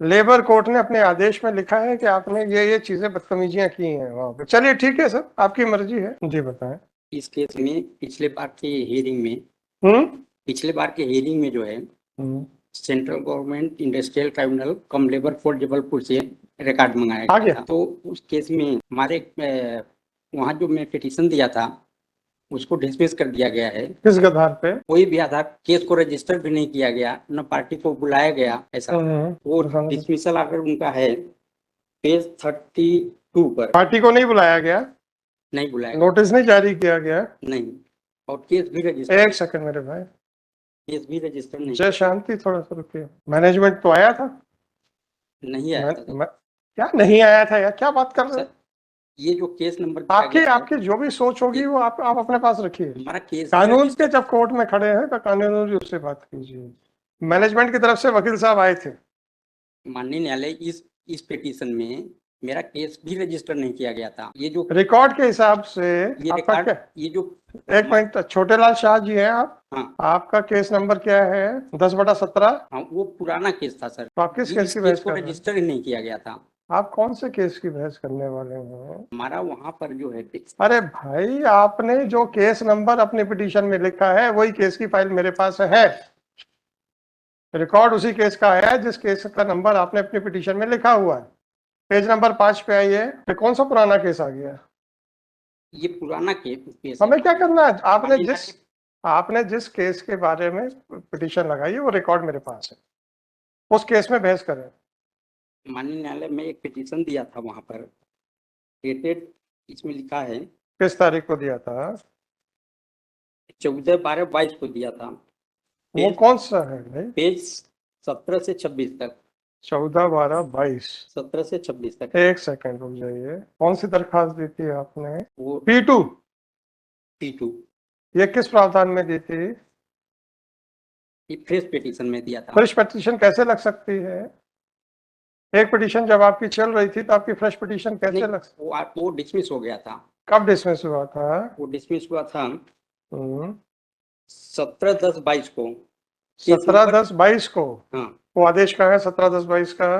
Labour court ने अपने आदेश में लिखा है कि आपने ये चीजें बदतमीजियां की हैं वहां पे। चलिए ठीक है सर, आपकी मर्जी है, जी बताएं। इस केस में हम्म पिछले बार के हियरिंग में जो है हम्म, सेंट्रल गवर्नमेंट इंडस्ट्रियल ट्राइब्यूनल कम लेबर कोर्ट जबलपुर से रिकॉर्ड मंगाया आ गया गया। था। तो उस केस में हमारे वहाँ जो मैं पिटीशन दिया था उसको डिसमिस कर दिया गया है। किस आधार पे? कोई भी आधार केस को रजिस्टर भी नहीं किया गया, न पार्टी को बुलाया गया ऐसा। वो बताना। डिसमिसल ऑर्डर उनका है पेज 32 पर। पार्टी को नहीं बुलाया गया, नहीं बुलाया गया, नोटिस नहीं जारी किया गया। नहीं। और केस भी एक सेकंड मेरे भाई, रजिस्टर नहीं जय शांति, थोड़ा सा रुकिए। मैनेजमेंट तो आया था? नहीं आया था क्या नहीं आया था यार, क्या बात कर रहे सर। हैं? ये जो केस नंबर दिया आपकी गया है, आपकी जो भी सोच होगी वो आप अपने पास रखिए। हमारा केस कानून के जब कोर्ट में खड़े हैं तो कानूनी रूप से बात कीजिए। मैनेजमेंट की तरफ से वकील साहब आए थे। माननीय न्यायालय इस पिटीशन में मेरा केस भी रजिस्टर नहीं किया गया था। ये जो रिकॉर्ड के हिसाब से ये आपका रिकॉर्ड, क्या? ये जो एक मिनट, छोटेलाल शाह जी हैं आप? हाँ आपका केस नंबर क्या है? 10/17। हाँ, वो पुराना केस था सर। तो आप किस केस इस की केस बहस को कर रहे हैं? रजिस्टर ही नहीं किया गया था। आप कौन से केस की बहस करने वाले हैं? हमारा वहां पर जो है अरे भाई, आपने जो केस नंबर अपने पिटीशन में लिखा है वही केस की फाइल मेरे पास है। रिकॉर्ड उसी केस का है जिस केस का नंबर आपने अपनी पिटीशन में लिखा हुआ है। पेज नंबर 5 पे आइए। ये कौन सा पुराना केस आ गया? ये पुराना केस हमें क्या करना है? माननीय आपने जिस केस के बारे में पिटीशन लगाई है वो रिकॉर्ड मेरे पास है, उस केस में बहस करें। माननीय न्यायालय में एक पिटीशन दिया था वहां पर डेटेड, इसमें लिखा है किस तारीख को दिया था? 14/12/22 को दिया था। वो पेज कौन सा है भाई? पेज 17 से 26 तक। 14/12/22। 17 से 26 तक एक सेकंड रुक जाइए, कौन सी दरखास्त दी थी आपने? वो P2। P2 ये किस प्रावधान में दी थी? फ्रेश पिटीशन में दिया था। फ्रेश पिटीशन कैसे लग सकती है? एक पिटीशन जब आपकी चल रही थी तो आपकी फ्रेश पिटीशन कैसे लग सकती? वो डिसमिस हो गया था। कब डिसमिस हुआ था? वो डिसमिस हुआ था 17/10/22 17/10/22 को। 17/10/22 को। हाँ, वो आदेश कहाँ है 17/10/22 का?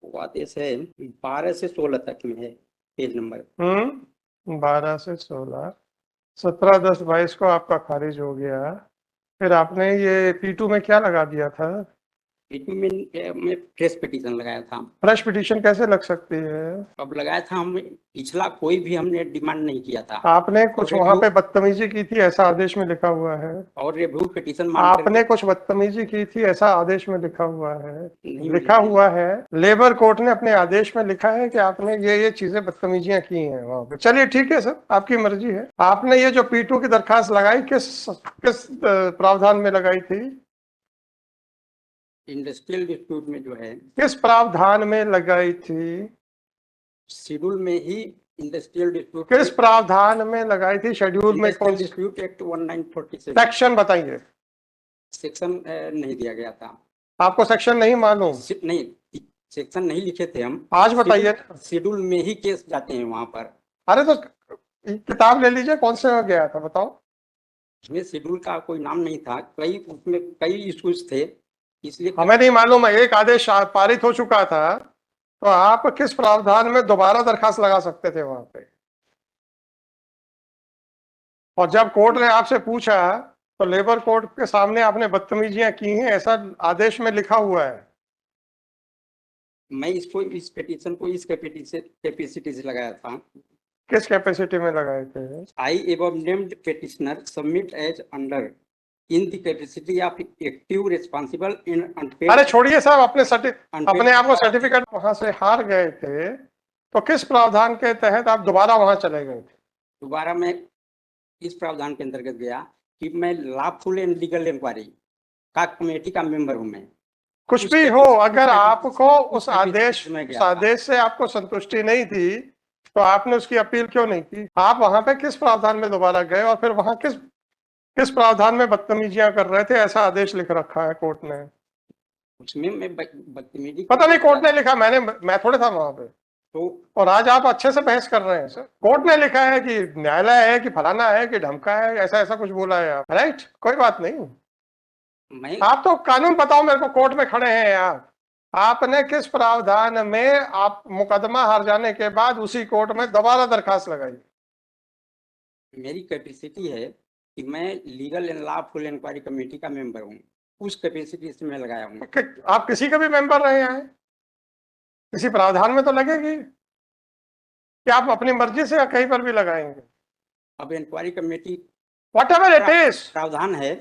वो आदेश है 12 से 16 तक में है पेज नंबर। 12 से 16। 17/10/22 को आपका खारिज हो गया। फिर आपने ये P2 में क्या लगा दिया था? P2 में मैं फ्रेश पिटीशन लगाया था। फ्रेश पिटीशन कैसे लग सकती है? अब लगाया था, हम पिछला कोई भी हमने डिमांड नहीं किया था। आपने कुछ वहां पे बदतमीजी की थी ऐसा आदेश में लिखा हुआ है। और रिव्यू पिटीशन मान आपने कुछ बदतमीजी की थी ऐसा आदेश में लिखा हुआ है। नहीं लिखा हुआ है, लेबर कोर्ट ने अपने आदेश में लिखा है कि आपने ये चीजें बदतमीजियां की हैं वहां पे। चलिए ठीक है सर, आपकी मर्जी है। आपने ये जो P2 की दरखास्त लगाई किस किस प्रावधान में लगाई थी? इंडस्ट्रियल डिस्प्यूट में जो है किस प्रावधान में लगाई थी? शेड्यूल में ही इंडस्ट्रियल डिस्प्यूट। किस प्रावधान में लगाई थी? शेड्यूल में कौन? डिस्प्यूट एक्ट 1947 सेक्शन बताइए। सेक्शन नहीं दिया गया था। आपको सेक्शन नहीं मालूम? नहीं, सेक्शन नहीं लिखे थे हम। आज बताइए। शेड्यूल में ही केस जाते हैं वहां पर। अरे तो किताब ले लीजिए, कौन से में गया था बताओ। उसमें शेड्यूल का कोई नाम नहीं था, उसमें कई इश्यूज थे, इसलिए हमें नहीं मालूम है, एक आदेश पारित हो चुका था, तो आप किस प्रावधान में दोबारा दरखास्त लगा सकते थे वहां पे? और जब कोर्ट ने आपसे पूछा तो लेबर कोर्ट के सामने आपने बदतमीजियां की हैं ऐसा आदेश में लिखा हुआ है। मैं इस पिटीशन को इस कैपेसिटी से लगाया था। किस कैपेसिटी में लगाए थे? I above named petitioner submit as under in the capacity of active responsible in unpaid. अरे छोड़िए साहब, अपने आप को सर्टिफिकेट वहां से हार गए थे तो किस प्रावधान के तहत आप दोबारा वहां चले गए थे? दोबारा मैं इस प्रावधान के अंतर्गत गया कि मैं लॉफुल एंड लीगल इंक्वायरी का कमेटी का मेंबर हूं। मैं कुछ भी हो, अगर आपको उस आदेश से आपको संतुष्टि नहीं थी तो आपने उसकी अपील क्यों नहीं की? आप वहां पे किस प्रावधान में दोबारा गए और फिर वहां किस प्रावधान में बदतमीजियां कर रहे थे ऐसा आदेश लिख रखा है कोर्ट ने? उसमें मैं बदतमीजी पता नहीं, कोर्ट ने लिखा, मैं थोड़े था वहां पे। तो और आज आप अच्छे से बहस कर रहे हैं सर। कोर्ट ने लिखा है कि न्यायालय है कि फलाना है कि ढमका है, ऐसा ऐसा कुछ बोला है आप, राइट? कोई बात नहीं। आप तो कानून बताओ मेरे को, कोर्ट में खड़े हैं आप। आपने किस प्रावधान में आप मुकदमा हार जाने के बाद उसी कोर्ट में दोबारा दरखास्त लगाई? मेरी कैपेसिटी है कि मैं legal and lawful inquiry committee का मेंबर हूँ, उस कैपेसिटी से मैं लगाया हूँ। आप किसी का भी मेंबर रहे हैं, किसी प्रावधान में तो लगेगी कि आप अपनी मर्जी से कहीं पर भी लगाएंगे? अब inquiry committee whatever it is, प्रावधान है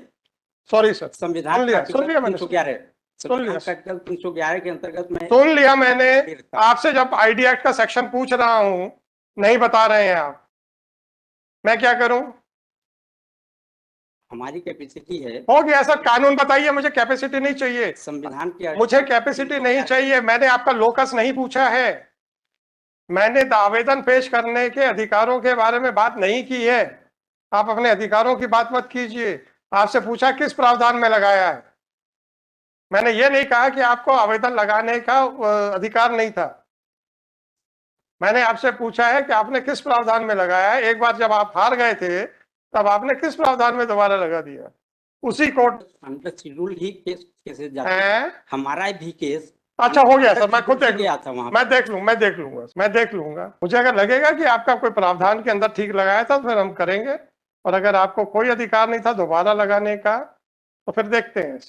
सॉरी सर, संविधान सुन लिया मैंने, 311 सुन लिया। संविधान का 311 के अंतर्गत मैं सुन लिया मैंने। आपसे जब आईडी एक्ट का सेक्शन पूछ रहा हूं, नहीं बता रहे हैं आप, मैं क्या करूं? हमारी कैपेसिटी है। हो गया सर, कानून बताइए, मुझे कैपेसिटी नहीं चाहिए, संविधान की मुझे कैपेसिटी नहीं चाहिए। मैंने आपका लोकस नहीं पूछा है, मैंने आवेदन पेश करने के अधिकारों के बारे में बात नहीं की है। आप अपने अधिकारों की बात मत कीजिए। आपसे पूछा किस प्रावधान में लगाया है, मैंने ये नहीं कहा कि आपको आवेदन लगाने का अधिकार नहीं था। मैंने आपसे पूछा है कि आपने किस प्रावधान में लगाया है। एक बार जब आप हार गए थे तब आपने किस प्रावधान में दोबारा लगा दिया? उसी कोर्ट शेड्यूल ही केसेस जाते है। हैं, हमारा भी केस। अच्छा हो गया सर, मैं खुद देख गया था वहां। मैं देख लूंगा। मुझे अगर लगेगा कि आपका कोई प्रावधान के अंदर ठीक लगाया था तो फिर हम करेंगे, और अगर आपको कोई अधिकार नहीं था दोबारा लगाने का तो फिर देखते हैं।